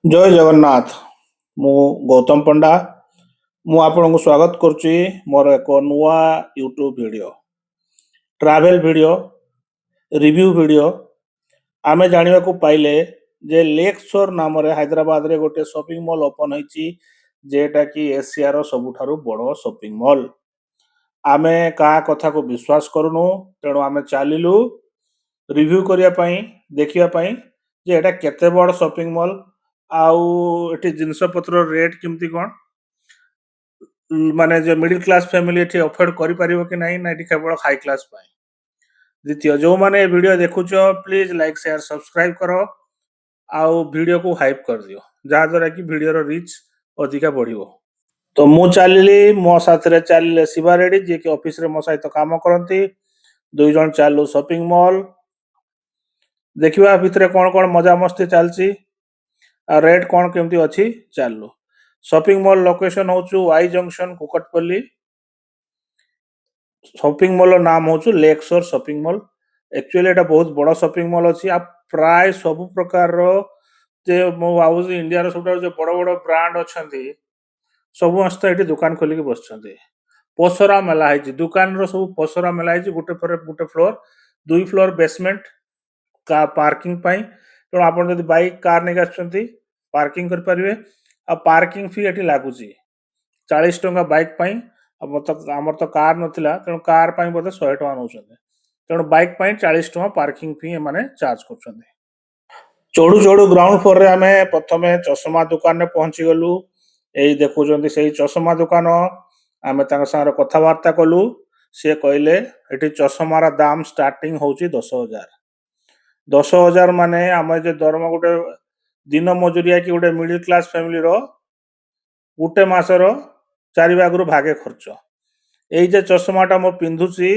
ଜୟ ଜଗନ୍ନାଥ। ମୁଁ ଗୌତମ ପଣ୍ଡା। ମୁଁ ଆପଣଙ୍କୁ ସ୍ୱାଗତ କରୁଛି ମୋର ଏକ ନୂଆ YouTube video, travel video, review video. ଆମେ ଜାଣିବାକୁ ପାଇଲେ ଯେ ଲେକ୍ ଶୋର୍ ନାମରେ ହାଇଦ୍ରାବାଦରେ ଗୋଟେ ସପିଂ ମଲ୍ ଓପନ୍ ହେଇଛି, ଯେଟାକି ଏସିଆର ସବୁଠାରୁ ବଡ଼ ସପିଂ ମଲ୍। ଆମେ କାହା କଥାକୁ ବିଶ୍ୱାସ କରୁନୁ, ତେଣୁ ଆମେ ଚାଲିଲୁ ରିଭ୍ୟୁ କରିବା ପାଇଁ, ଦେଖିବା ପାଇଁ ଯେ ଏଟା କେତେ ବଡ଼ ସପିଂ ମଲ୍, ଆଉ ଏଠି ଜିନିଷପତ୍ର ରେଟ୍ କେମିତି କ'ଣ, ମାନେ ଯେ ମିଡିଲ କ୍ଲାସ ଫ୍ୟାମିଲି ଏଠି ଅଫୋର୍ଡ କରିପାରିବ କି ନାହିଁ, ନା ଏଠି କେବଳ ହାଇ କ୍ଲାସ ପାଇଁ। ଦ୍ୱିତୀୟ, ଯେଉଁମାନେ ଏ ଭିଡ଼ିଓ ଦେଖୁଛ ପ୍ଲିଜ୍ ଲାଇକ୍ ସେୟାର ସବସ୍କ୍ରାଇବ୍ କର, ଆଉ ଭିଡ଼ିଓକୁ ହାଇପ୍ କରିଦିଅ, ଯାହାଦ୍ୱାରା କି ଭିଡ଼ିଓର ରିଚ୍ ଅଧିକା ବଢ଼ିବ। ତ ମୁଁ ଚାଲିଲି, ମୋ ସାଥିରେ ଚାଲିଲେ ଶିବା ରେଡ୍ଡି, ଯିଏକି ଅଫିସରେ ମୋ ସହିତ କାମ କରନ୍ତି। ଦୁଇ ଜଣ ଚାଲୁ ସପିଂ ମଲ୍, ଦେଖିବା ଭିତରେ କ'ଣ କ'ଣ ମଜାମସ୍ତି ଚାଲିଛି ଆଉ ରେଟ୍ କ'ଣ କେମିତି ଅଛି। ଚାଲୁ। ସପିଂ ମଲ୍ ଲୋକେସନ୍ ହେଉଛି ୱାଇ ଜଙ୍କସନ୍, କୁକଟପଲ୍ଲୀ। ସପିଂ ମଲ୍ର ନାମ ହେଉଛି ଲେକ୍ ଶୋର୍ ସପିଂ ମଲ୍। ଆକ୍ଚୁଆଲି ଏଇଟା ବହୁତ ବଡ଼ ସପିଂ ମଲ୍ ଅଛି, ଆଉ ପ୍ରାୟ ସବୁ ପ୍ରକାରର, ଯେ ମୁଁ ଭାବୁଛି ଇଣ୍ଡିଆର ସବୁଠାରୁ ଯେ ବଡ଼ ବଡ଼ ବ୍ରାଣ୍ଡ ଅଛନ୍ତି ସମସ୍ତେ ଏଠି ଦୋକାନ ଖୋଲିକି ବସିଛନ୍ତି। ପସରା ମେଲା ହେଇଛି, ଦୋକାନର ସବୁ ପସରା ମେଲା ହେଇଛି ଗୋଟେ ପରେ ଗୋଟେ ଫ୍ଲୋର, 2 ଫ୍ଲୋର ବେସମେଣ୍ଟ ପାର୍କିଂ ପାଇଁ। ତେଣୁ ଆପଣ ଯଦି ବାଇକ୍ କାର୍ ନେଇକି ଆସୁଛନ୍ତି ପାର୍କିଂ କରିପାରିବେ, ଆଉ ପାର୍କିଂ ଫି ଏଠି ଲାଗୁଛି 40 ଟଙ୍କା ବାଇକ୍ ପାଇଁ। ଆମର ତ କାର୍ ନଥିଲା, ତେଣୁ କାର୍ ପାଇଁ ବୋଧେ 100 ଟଙ୍କା ନେଉଛନ୍ତି, ତେଣୁ ବାଇକ୍ ପାଇଁ 40 ଟଙ୍କା ପାର୍କିଂ ଫି ଏମାନେ ଚାର୍ଜ କରୁଛନ୍ତି। ଚଢ଼ୁ ଚଢ଼ୁ ଗ୍ରାଉଣ୍ଡ ଫ୍ଲୋରରେ ଆମେ ପ୍ରଥମେ ଚଷମା ଦୋକାନରେ ପହଞ୍ଚିଗଲୁ। ଏଇ ଦେଖୁଛନ୍ତି ସେଇ ଚଷମା ଦୋକାନ। ଆମେ ତାଙ୍କ ସାଙ୍ଗରେ କଥାବାର୍ତ୍ତା କଲୁ। ସିଏ କହିଲେ ଏଠି ଚଷମାର ଦାମ ଷ୍ଟାର୍ଟିଂ ହେଉଛି 10,000। 10,000 ମାନେ ଆମେ ଯେ ଦରମା ଗୋଟେ ଦିନ ମଜୁରିଆ କି ଗୋଟେ ମିଡିଲ କ୍ଲାସ ଫ୍ୟାମିଲିର ଗୋଟେ ମାସର 4 ଭାଗରୁ ଭାଗେ ଖର୍ଚ୍ଚ। ଏଇ ଯେ ଚଷମାଟା ମୁଁ ପିନ୍ଧୁଛି,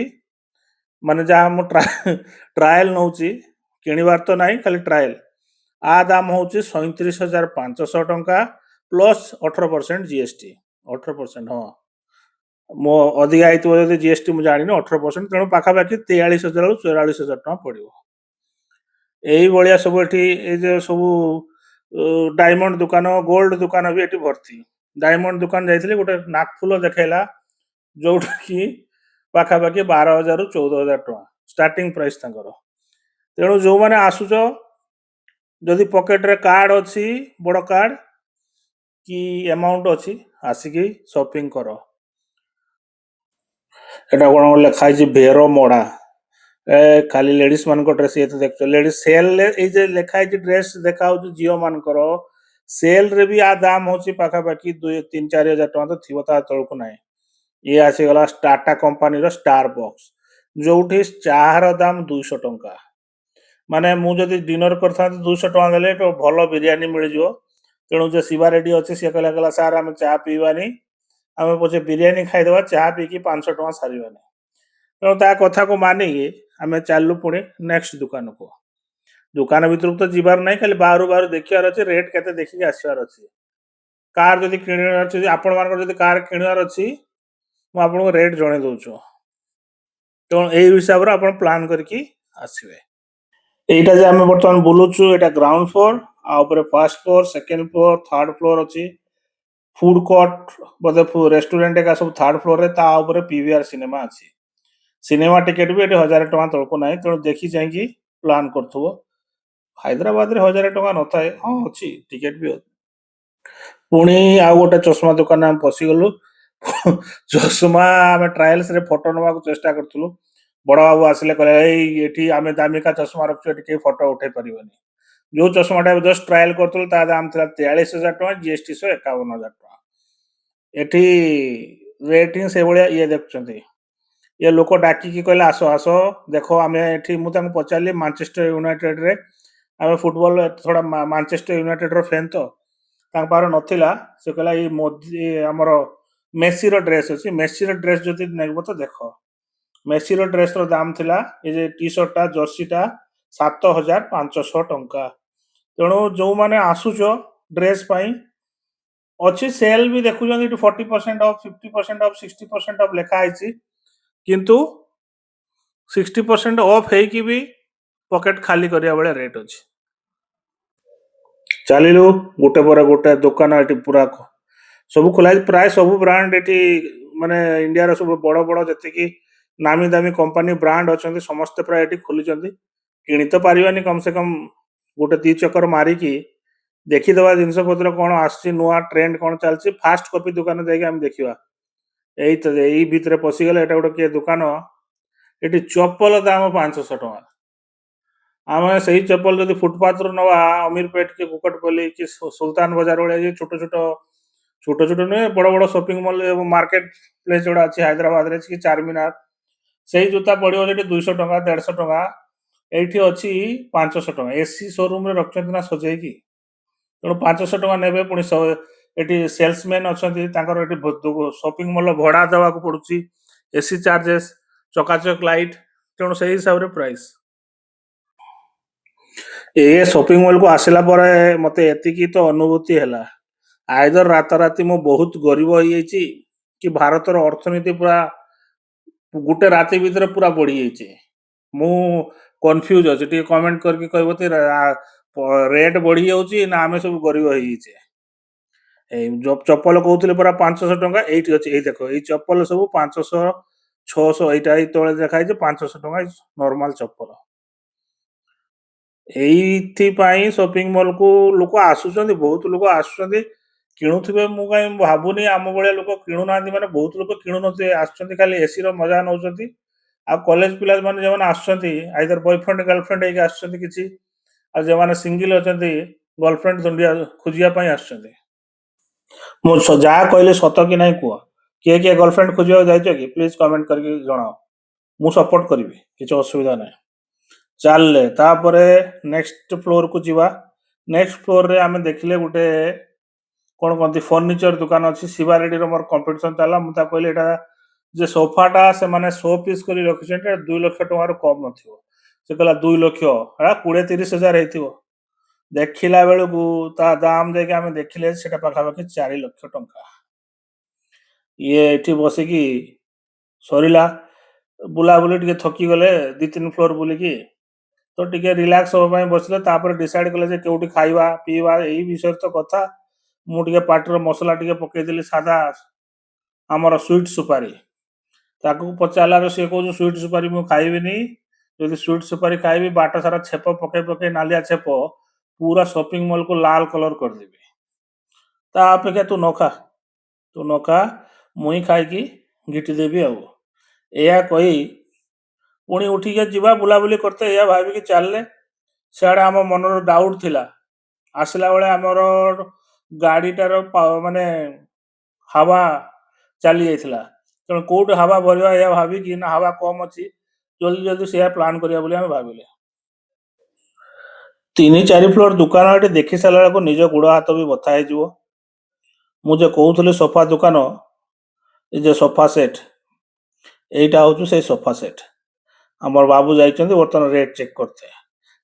ମାନେ ଯାହା ମୁଁ ଟ୍ରାଏଲ ନେଉଛି, କିଣିବାର ତ ନାହିଁ, ଖାଲି ଟ୍ରାଏଲ, ଆ ଦାମ ହେଉଛି 37,500 ଟଙ୍କା ପ୍ଲସ୍ 18% ଜିଏସ୍ଟି। 18%, ହଁ, ମୋ ଅଧିକା ହେଇଥିବ ଯଦି ଜିଏସ୍ଟି ମୁଁ ଜାଣିନି, 18%, ତେଣୁ ପାଖାପାଖି 43,000ରୁ 44,000 ଟଙ୍କା ପଡ଼ିବ। ଏଇଭଳିଆ ସବୁ ଏଠି ଏଇ ଯେ ସବୁ ଡାଇମଣ୍ଡ ଦୋକାନ, ଗୋଲ୍ଡ ଦୋକାନ ବି ଏଠି ଭର୍ତ୍ତି। ଡାଇମଣ୍ଡ ଦୋକାନ ଯାଇଥିଲି, ଗୋଟେ ନାକଫୁଲ ଦେଖେଇଲା, ଯୋଉଟାକି ପାଖାପାଖି 12,000ରୁ 14,000 ଟଙ୍କା ଷ୍ଟାର୍ଟିଂ ପ୍ରାଇସ୍ ତାଙ୍କର। ତେଣୁ ଯେଉଁମାନେ ଆସୁଛ, ଯଦି ପକେଟରେ କାର୍ଡ ଅଛି, ବଡ଼ କାର୍ଡ କି ଆମାଉଣ୍ଟ ଅଛି, ଆସିକି ସପିଂ କର। ଏଟା କ'ଣ ଲେଖା ହେଇଛି ଭେର ମୋଡ଼ା, ଖାଲି ଲେଡିସ୍ ମାନଙ୍କ ଡ୍ରେସ୍। ଇଏ ତ ଦେଖୁଛ ଲେଡିସ୍ ସେଲ୍ରେ, ଏଇ ଯେ ଲେଖା ହେଇଛି ଡ୍ରେସ୍ ଦେଖାହେଉଛି ଝିଅ ମାନଙ୍କର, ସେଲ୍ରେ ବି ଆ ଦାମ ହେଉଛି ପାଖାପାଖି 2-3-4 ହଜାର ଟଙ୍କା ତ ଥିବ, ତା ତଳକୁ ନାହିଁ। ଇଏ ଆସିଗଲା ଟାଟା କମ୍ପାନୀର ଷ୍ଟାର ବକ୍ସ, ଯୋଉଠି ଚାହାର ଦାମ 200 ଟଙ୍କା। ମାନେ ମୁଁ ଯଦି ଡିନର କରିଥାନ୍ତି 200 ଟଙ୍କା ଦେଲେ ଏକ ଭଲ ବିରିୟାନୀ ମିଳିଯିବ। ତେଣୁ ଯେ ଶିବା ରେଡ୍ଡି ଅଛି, ସିଏ କହିଲା ସାର୍ ଆମେ ଚା ପିଇବାନି, ଆମେ ପଛେ ବିରିୟାନୀ ଖାଇଦେବା, ଚାହା ପିଇକି 500 ଟଙ୍କା ସାରିବାନି। ତେଣୁ ତା କଥାକୁ ମାନିକି ଆମେ ଚାଲିଲୁ ପୁଣି ନେକ୍ସଟ ଦୋକାନକୁ। ଦୋକାନ ଭିତରକୁ ତ ଯିବାର ନାହିଁ, ଖାଲି ବାହାରୁ ବାହାରୁ ଦେଖିବାର ଅଛି, ରେଟ୍ କେତେ ଦେଖିକି ଆସିବାର ଅଛି। କାର୍ ଯଦି କିଣିବାର ଅଛି, ଆପଣମାନଙ୍କର ଯଦି କାର୍ କିଣିବାର ଅଛି, ମୁଁ ଆପଣଙ୍କୁ ରେଟ୍ ଜଣେଇ ଦେଉଛୁ। ତେଣୁ ଏଇ ହିସାବରେ ଆପଣ ପ୍ଲାନ୍ କରିକି ଆସିବେ। এইটা যে ଆମେ ବର୍ତ୍ତମାନ ବୁଲୁଛୁ, ଏଇଟା ଗ୍ରାଉଣ୍ଡ ଫ୍ଲୋର, ଆଉ ଉପରେ first floor, second floor, third floor ଅଛି। ଫୁଡ କୋର୍ଟ, ବୋଧେ ରେଷ୍ଟୁରାଣ୍ଟ ଏକା ସବୁ ଥାର୍ଡ ଫ୍ଲୋରରେ। ତା ଉପରେ ପିଭିଆର ସିନେମା ଅଛି। ସିନେମା ଟିକେଟ ବି ଏଠି 1,000 ଟଙ୍କା ତଳକୁ ନାହିଁ, ତେଣୁ ଦେଖି ଚାହିଁକି ପ୍ଲାନ୍ କରୁଥିବ। ହାଇଦ୍ରାବାଦରେ 1,000 ଟଙ୍କା ନଥାଏ, ହଁ ଅଛି, ଟିକେଟ ବି ଅଛି। ପୁଣି ଆଉ ଗୋଟେ ଚଷମା ଦୋକାନରେ ଆମେ ପଶିଗଲୁ। ଚଷମା ଆମେ ଟ୍ରାଏଲ୍ସରେ ଫଟୋ ନେବାକୁ ଚେଷ୍ଟା କରୁଥିଲୁ। ବଡ଼ ବାବୁ ଆସିଲେ, କହିଲେ ଏଇ ଏଠି ଆମେ ଦାମିକା ଚଷମା ରଖୁଛୁ, ଏଠି କେହି ଫଟୋ ଉଠେଇ ପାରିବନି। ଯେଉଁ ଚଷମାଟା ଜଷ୍ଟ ଟ୍ରାଏଲ୍ କରୁଥିଲୁ, ତା ଦାମ ଥିଲା 43,000 ଟଙ୍କା, ଜିଏସ୍ଟି ସହ 51,000 ଟଙ୍କା। ଏଠି ରେଟିଂ ସେଇଭଳିଆ। ଇଏ ଦେଖୁଛନ୍ତି, ଇଏ ଲୋକ ଡାକିକି କହିଲେ ଆସ ଆସ ଦେଖ। ଆମେ ଏଠି, ମୁଁ ତାଙ୍କୁ ପଚାରିଲି ମାଞ୍ଚେଷ୍ଟର ୟୁନାଇଟେଡରେ ଆମେ ଫୁଟବଲ, ଥୋଡ଼ା ମାଞ୍ଚେଷ୍ଟର ୟୁନାଇଟେଡର ଫ୍ୟାନ୍ ତ, ତାଙ୍କ ପାଖରେ ନଥିଲା। ସେ କହିଲା ଏଇ ମୋଦି ଆମର ମେସିର ଡ୍ରେସ୍ ଅଛି, ମେସିର ଡ୍ରେସ୍ ଯଦି ନେବ ତ ଦେଖ। ମେସିର ଡ୍ରେସ୍ର ଦାମ ଥିଲା, ଏ ଯେ ଟି ସାର୍ଟଟା, ଜର୍ସିଟା, 7,500 ଟଙ୍କା। ତେଣୁ ଯେଉଁମାନେ ଆସୁଛ ଡ୍ରେସ୍ ପାଇଁ, ଅଛି ସେଲ୍ ବି ଦେଖୁଛନ୍ତି, ଏଠି 40% ଅଫ୍, 50% ଅଫ୍, 60% ଅଫ୍ ଲେଖା ହେଇଛି, କିନ୍ତୁ 60% ଅଫ୍ ହେଇକି ବି ପକେଟ ଖାଲି କରିବା ଭଳିଆ ରେଟ୍ ଅଛି। ଚାଲିଲୁ ଗୋଟେ ପରେ ଗୋଟେ ଦୋକାନ ଏଠି ପୁରା ସବୁ ଖୋଲା ହେଇଛି। ପ୍ରାୟ ସବୁ ବ୍ରାଣ୍ଡ ଏଠି ମାନେ ଇଣ୍ଡିଆର ସବୁ ବଡ଼ ବଡ଼ ଯେତିକି ନାମୀ ଦାମୀ କମ୍ପାନୀ ବ୍ରାଣ୍ଡ ଅଛନ୍ତି ସମସ୍ତେ ପ୍ରାୟ ଏଠି ଖୋଲିଛନ୍ତି। କିଣି ତ ପାରିବାନି, କମ ସେ କମ ଗୋଟେ ଦି ଚକ୍କର ମାରିକି ଦେଖିଦେବା ଜିନିଷ ପତ୍ର କ'ଣ ଆସୁଛି, ନୂଆ ଟ୍ରେଣ୍ଡ କ'ଣ ଚାଲିଛି। ଫାଷ୍ଟ କପି ଦୋକାନ ଯାଇକି ଆମେ ଦେଖିବା। ଏଇ ଭିତରେ ପଶିଗଲେ ଏଇଟା ଗୋଟେ କିଏ ଦୋକାନ, ଏଠି ଚପଲ ଦାମ 500 ଟଙ୍କା। ଆମେ ସେଇ ଚପଲ ଯଦି ଫୁଟପାଥରୁ ନେବା ଅମିରପେଟ କି କୁକଟପଲ୍ଲୀ କି ସୁଲତାନ ବଜାର ଭଳିଆ ଛୋଟ ଛୋଟ ଛୋଟ ଛୋଟ ନୁହେଁ, ବଡ଼ ବଡ଼ ସପିଂ ମଲ୍ ମାର୍କେଟ ପ୍ଲେସ୍ ଯୋଉଟା ଅଛି ହାଇଦ୍ରାବାଦରେ କି ଚାରମିନାର, ସେଇ ଜୋତା ପଡ଼ିବ ସେଠି 200 ଟଙ୍କା 150 ଟଙ୍କା। ଏଇଠି ଅଛି 500 ଟଙ୍କା। ଏସି ସୋରୁମରେ ରଖିଛନ୍ତି ନା ସଜେଇକି, ତେଣୁ 500 ଟଙ୍କା ନେବେ। ପୁଣି ଏଠି ସେଲ୍ସମ୍ୟାନ୍ ଅଛନ୍ତି, ତାଙ୍କର ଏଠି ସପିଂ ମଲ୍ ଭଡ଼ା ଦେବାକୁ ପଡ଼ୁଛି, ଏସି ଚାର୍ଜେସ୍, ଚକାଚକ ଲାଇଟ୍, ତେଣୁ ସେଇ ହିସାବରେ ପ୍ରାଇସ୍। ଏ ସପିଂ ମଲ୍କୁ ଆସିଲା ପରେ ମୋତେ ଏତିକି ତ ଅନୁଭୂତି ହେଲା, ଆଇଦର ରାତାରାତି ମୁଁ ବହୁତ ଗରିବ ହେଇଯାଇଛି କି ଭାରତର ଅର୍ଥନୀତି ପୁରା ଗୋଟେ ରାତି ଭିତରେ ପୁରା ବଢ଼ିଯାଇଛି। ମୁଁ କନଫ୍ୟୁଜ ଅଛି, ଟିକେ କମେଣ୍ଟ କରିକି କହିବ ତ ରେଟ୍ ବଢ଼ିଯାଉଛି ନା ଆମେ ସବୁ ଗରିବ ହେଇଯାଇଛେ। ଏଇ ଚପଲ କହୁଥିଲେ ପରା 500 ଟଙ୍କା, ଏଇଠି ଅଛି। ଏଇ ଦେଖ, ଏଇ ଚପଲ ସବୁ 500 600, ଏଇଟା ଏଇ ତଳେ ଦେଖା ହେଇଛି 500 ଟଙ୍କା ନର୍ମାଲ ଚପଲ। ଏଇଥିପାଇଁ ସପିଂ ମଲ୍କୁ ଲୋକ ଆସୁଛନ୍ତି, ବହୁତ ଲୋକ ଆସୁଛନ୍ତି, କିଣୁଥିବେ। ମୁଁ କାହିଁ ଭାବୁନି ଆମ ଭଳିଆ ଲୋକ କିଣୁନାହାନ୍ତି। ମାନେ ବହୁତ ଲୋକ କିଣୁନଥିବେ, ଆସୁଛନ୍ତି ଖାଲି ଏସିର ମଜା ନେଉଛନ୍ତି। ଆଉ କଲେଜ ପିଲାମାନେ ଯେଉଁମାନେ ଆସୁଛନ୍ତି ଆଇଦର ବୟଫ୍ରେଣ୍ଡ ଗାର୍ଲଫ୍ରେଣ୍ଡ ହେଇକି ଆସୁଛନ୍ତି କିଛି, ଆଉ ଯେଉଁମାନେ ସିଙ୍ଗଲ ଅଛନ୍ତି ଗର୍ଲଫ୍ରେଣ୍ଡ ଦୁନିଆ ଖୋଜିବା ପାଇଁ ଆସୁଛନ୍ତି। ମୁଁ ଯାହା କହିଲେ ସତ କି ନାହିଁ କୁହ। କିଏ କିଏ ଗର୍ଲଫ୍ରେଣ୍ଡ ଖୋଜିବାକୁ ଯାଇଛ କି? ପ୍ଲିଜ୍ କମେଣ୍ଟ କରିକି ଜଣାଅ, ମୁଁ ସପୋର୍ଟ କରିବି, କିଛି ଅସୁବିଧା ନାହିଁ। ଚାଲିଲେ ତାପରେ ନେକ୍ସଟ ଫ୍ଲୋରକୁ ଯିବା। ନେକ୍ସଟ ଫ୍ଲୋରରେ ଆମେ ଦେଖିଲେ ଗୋଟେ କ'ଣ କହନ୍ତି ଫର୍ଣ୍ଣିଚର ଦୋକାନ ଅଛି। ଶିବା ରେଡ୍ଡିର ମୋର କମ୍ପିଟିସନ୍ ଚାଲିଲା। ମୁଁ ତାକୁ କହିଲି ଏଇଟା ଯେ ସୋଫାଟା ସେମାନେ ଶୋ ପିସ୍ କରି ରଖିଛନ୍ତି, 2 ଲକ୍ଷ ଟଙ୍କାରୁ କମ୍ ନଥିବ। ସେ କହିଲା 2 ଲକ୍ଷ, ହେଟା 20-30 ହଜାର ହେଇଥିବ। ଦେଖିଲା ବେଳକୁ ତା ଦାମ ଯାଇକି ଆମେ ଦେଖିଲେ ସେଟା ପାଖାପାଖି 4 ଲକ୍ଷ ଟଙ୍କା। ଇଏ ଏଠି ବସିକି ସରିଲା ବୁଲାବୁଲି, ଟିକେ ଥକିଗଲେ 2-3 ଫ୍ଲୋର ବୁଲିକି, ତ ଟିକେ ରିଲାକ୍ସ ହେବା ପାଇଁ ବସିଲେ। ତାପରେ ଡିସାଇଡ୍ କଲେ ଯେ କେଉଁଠି ଖାଇବା ପିଇବା, ଏଇ ବିଷୟରେ ତ କଥା। ମୁଁ ଟିକେ ପାଟିର ମସଲା ଟିକେ ପକେଇଦେଲି ସାଦା, ଆମର ସୁଇଟ୍ ସୁପାରି। ତାକୁ ପଚାରିଲାରୁ ସିଏ କହୁଛି ସୁଇଟ୍ ସୁପାରି ମୁଁ ଖାଇବିନି, ଯଦି ସୁଇଟ୍ ସୁପାରି ଖାଇବି ବାଟ ସାରା ଛେପ ପକେଇ ପକେଇ ନାଲିଆ ଛେପ ପୁରା ସପିଂ ମଲ୍କୁ ଲାଲ କଲର କରିଦେବି। ତା ଅପେକ୍ଷା ତୁ ନ ଖା, ମୁଇଁ ଖାଇକି ଘିଟିଦେବି ଆଉ। ଏଇଆ କହି ପୁଣି ଉଠିକି ଯିବା ବୁଲାବୁଲି କରତେ, ଏଇଆ ଭାବିକି ଚାଲିଲେ। ସିଆଡ଼େ ଆମ ମନର ଡାଉଟ୍ ଥିଲା, ଆସିଲା ବେଳେ ଆମର ଗାଡ଼ିଟାର ମାନେ ହାୱା ଚାଲି ଯାଇଥିଲା। ତେଣୁ କେଉଁଠି ହାୱା ଭରିବା ଏହା ଭାବିକି, ନା ହାୱା କମ୍ ଅଛି, ଜଲ୍ଦି ଜଲ୍ଦି ସେୟା ପ୍ଲାନ୍ କରିବା ବୋଲି ଆମେ ଭାବିଲେ। 3-4 ଫ୍ଲୋର ଦୋକାନ ଏଠି ଦେଖି ସାରିଲା ବେଳକୁ ନିଜ ଗୋଡ଼ ହାତ ବି ବଥା ହେଇଯିବ। ମୁଁ ଯେ କହୁଥିଲି ସୋଫା ଦୋକାନ, ଏ ଯେ ସୋଫା ସେଟ୍, এইটা হচ্ছে সেই সোফা সেট। আমার বাবু যাইଛନ୍ତି ବର୍ତ୍ତମାନ ରେଟ୍ ଚେକ୍ করতে।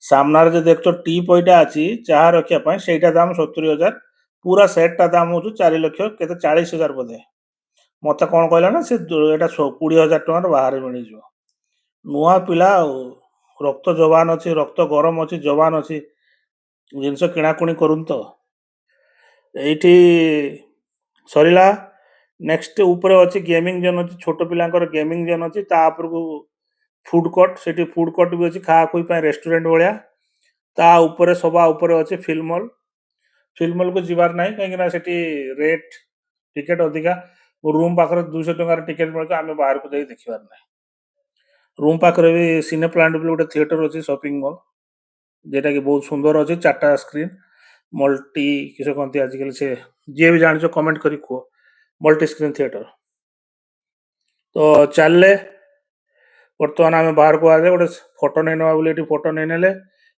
ସାମ୍ନାରେ ଯେ ଦେଖୁଛ ଟି ପଇଟା ଅଛି ଚାହା ରଖିବା ପାଇଁ, ସେଇଟା ଦାମ 70,000। ପୁରା ସେଟ୍ଟା ଦାମ ହେଉଛି 4 ଲକ୍ଷ କେତେ 40,000 ବୋଧେ। ମୋତେ କ'ଣ କହିଲା ନା ସେ ଏଇଟା 20,000 ଟଙ୍କାର ବାହାରେ ମିଳିଯିବ। ନୂଆ ପିଲା ଆଉ, ରକ୍ତ ଯବାନ ଅଛି, ରକ୍ତ ଗରମ ଅଛି, ଯବାନ ଅଛି, ଜିନିଷ କିଣାକୁଣି କରୁନ୍ ତ। ଏଇଠି ସରିଲା। ନେକ୍ସଟ ଉପରେ ଅଛି ଗେମିଂ ଜୋନ୍ ଅଛି, ଛୋଟ ପିଲାଙ୍କର ଗେମିଂ ଜୋନ୍ ଅଛି। ତା ଉପରକୁ ଫୁଡ୍ କୋର୍ଟ, ସେଠି ଫୁଡ୍ କୋର୍ଟ ବି ଅଛି, ଖାଆଖୁଇ ପାଇଁ ରେଷ୍ଟୁରାଣ୍ଟ ଭଳିଆ। ତା ଉପରେ ସବା ଉପରେ ଅଛି ଫିଲ୍ମ ମଲ୍। ଫିଲ୍ମ ମଲ୍କୁ ଯିବାର ନାହିଁ, କାହିଁକିନା ସେଠି ରେଟ୍ ଟିକେଟ୍ ଅଧିକା। ରୁମ୍ ପାଖରେ 200 ଟଙ୍କାର ଟିକେଟ୍ ମିଳୁଛି, ଆମେ ବାହାରକୁ ଯାଇ ଦେଖିବାର ନାହିଁ। ରୁମ୍ ପାଖରେ ବି ସିନେପ୍ଲାଣ୍ଟ ବୋଲି ଗୋଟେ ଥିଏଟର ଅଛି ସପିଂ ମଲ୍, যেটাকি ବହୁତ ସୁନ୍ଦର ଅଛି, 4ଟା ସ୍କ୍ରିନ୍ ମଲ୍ଟି କିସ କହନ୍ତି ଆଜିକାଲି, ସେ ଯିଏ ବି ଜାଣିଛ କମେଣ୍ଟ କରି କୁହ, ମଲ୍ଟି ସ୍କ୍ରିନ୍ ଥିଏଟର। ତ ଚାଲିଲେ ବର୍ତ୍ତମାନ ଆମେ ବାହାରକୁ ଆସିଲେ, ଗୋଟେ ଫଟୋ ନେଇ ନେବା ବୋଲି ଏଠି ଫଟୋ ନେଇ ନେଲେ।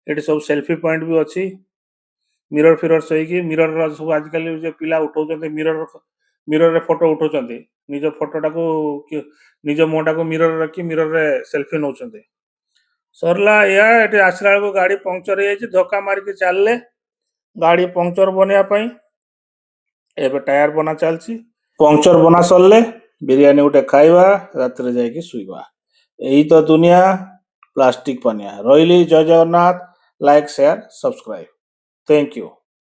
ଏଠି ସବୁ ସେଲ୍ଫି ପଏଣ୍ଟ ବି ଅଛି, ମିରର ଫିରର ସହିକି। ମିରର ସବୁ ଆଜିକାଲି ଯେ ପିଲା ଉଠାଉଛନ୍ତି, ମିରରରେ ଫଟୋ ଉଠାଉଛନ୍ତି, ନିଜ ଫଟୋଟାକୁ ନିଜ ମୁହଁଟାକୁ ମିରର ରଖି ମିରରରେ ସେଲ୍ଫି ନେଉଛନ୍ତି। ସରିଲା ଏଇଆ। ଏଠି ଆସିଲା ବେଳକୁ ଗାଡ଼ି ପଙ୍କଚର ହେଇଯାଇଛି, ଧକ୍କା ମାରିକି ଚାଲିଲେ ଗାଡ଼ି ପଙ୍କଚର ବନେଇବା ପାଇଁ। ଏବେ ଟାୟାର ବନା ଚାଲିଛି। ପଙ୍କଚର ବନା ସରିଲେ ବିରିୟାନୀ ଗୋଟେ ଖାଇବା, ରାତିରେ ଯାଇକି ଶୋଇବା। ଏଇ ତ ଦୁନିଆ, ପ୍ଲାଷ୍ଟିକ ପାନିଆ। ରହିଲି, Jay Jagannath. Like, share, subscribe. Thank you.